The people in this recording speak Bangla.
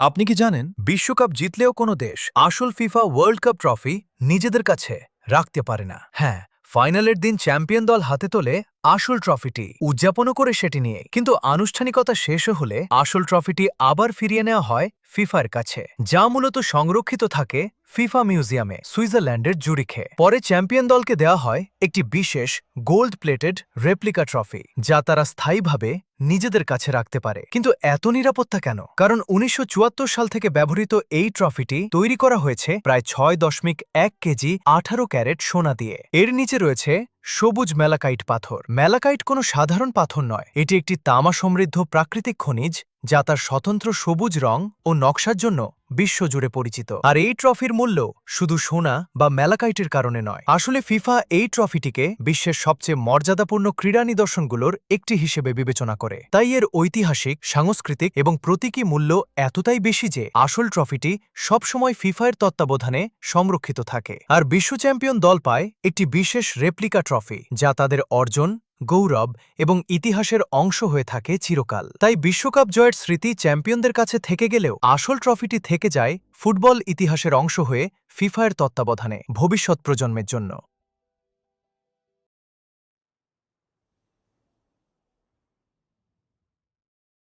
আপনি কি জানেন বিশ্বকাপ জিতলেও কোনো দেশ আসল ফিফা ওয়ার্ল্ড কাপ ট্রফি নিজেদের কাছে রাখতে পারে না? হ্যাঁ, ফাইনালের দিন চ্যাম্পিয়ন দল হাতে তোলে আসল ট্রফিটি, উদযাপনও করে সেটি নিয়ে, কিন্তু আনুষ্ঠানিকতা শেষ হলে আসল ট্রফিটি আবার ফিরিয়ে নেওয়া হয় ফিফার কাছে, যা মূলত সংরক্ষিত থাকে ফিফা মিউজিয়ামে সুইজারল্যান্ডের জুরিখে। পরে চ্যাম্পিয়ন দলকে দেওয়া হয় একটি বিশেষ গোল্ড প্লেটেড রেপ্লিকা ট্রফি, যা তারা স্থায়ীভাবে নিজেদের কাছে রাখতে পারে। কিন্তু এত নিরাপত্তা কেন? কারণ ১৯৭৪ সাল থেকে ব্যবহৃত এই ট্রফিটি তৈরি করা হয়েছে প্রায় ৬.১ কেজি ১৮ ক্যারেট সোনা দিয়ে। এর নিচে রয়েছে সবুজ ম্যালাকাইট পাথর। ম্যালাকাইট কোনো সাধারণ পাথর নয়, এটি একটি তামা সমৃদ্ধ প্রাকৃতিক খনিজ, যা তার স্বতন্ত্র সবুজ রং ও নকশার জন্য বিশ্বজুড়ে পরিচিত। আর এই ট্রফির মূল্য শুধু সোনা বা ম্যালাকাইটের কারণে নয়। আসলে ফিফা এই ট্রফিটিকে বিশ্বের সবচেয়ে মর্যাদাপূর্ণ ক্রীড়া নিদর্শনগুলোর একটি হিসেবে বিবেচনা করে। তাই এর ঐতিহাসিক, সাংস্কৃতিক এবং প্রতীকী মূল্য এতটাই বেশি যে আসল ট্রফিটি সবসময় ফিফার তত্ত্বাবধানে সংরক্ষিত থাকে। আর বিশ্ব চ্যাম্পিয়ন দল পায় একটি বিশেষ রেপ্লিকা ট্রফি, যা তাদের অর্জন, গৌরব এবং ইতিহাসের অংশ হয়ে থাকে চিরকাল। তাই বিশ্বকাপ জয়ের স্মৃতি চ্যাম্পিয়নদের কাছে থেকে গেলেও আসল ট্রফিটি থেকে যায় ফুটবল ইতিহাসের অংশ হয়ে ফিফার তত্ত্বাবধানে ভবিষ্যৎ প্রজন্মের জন্য।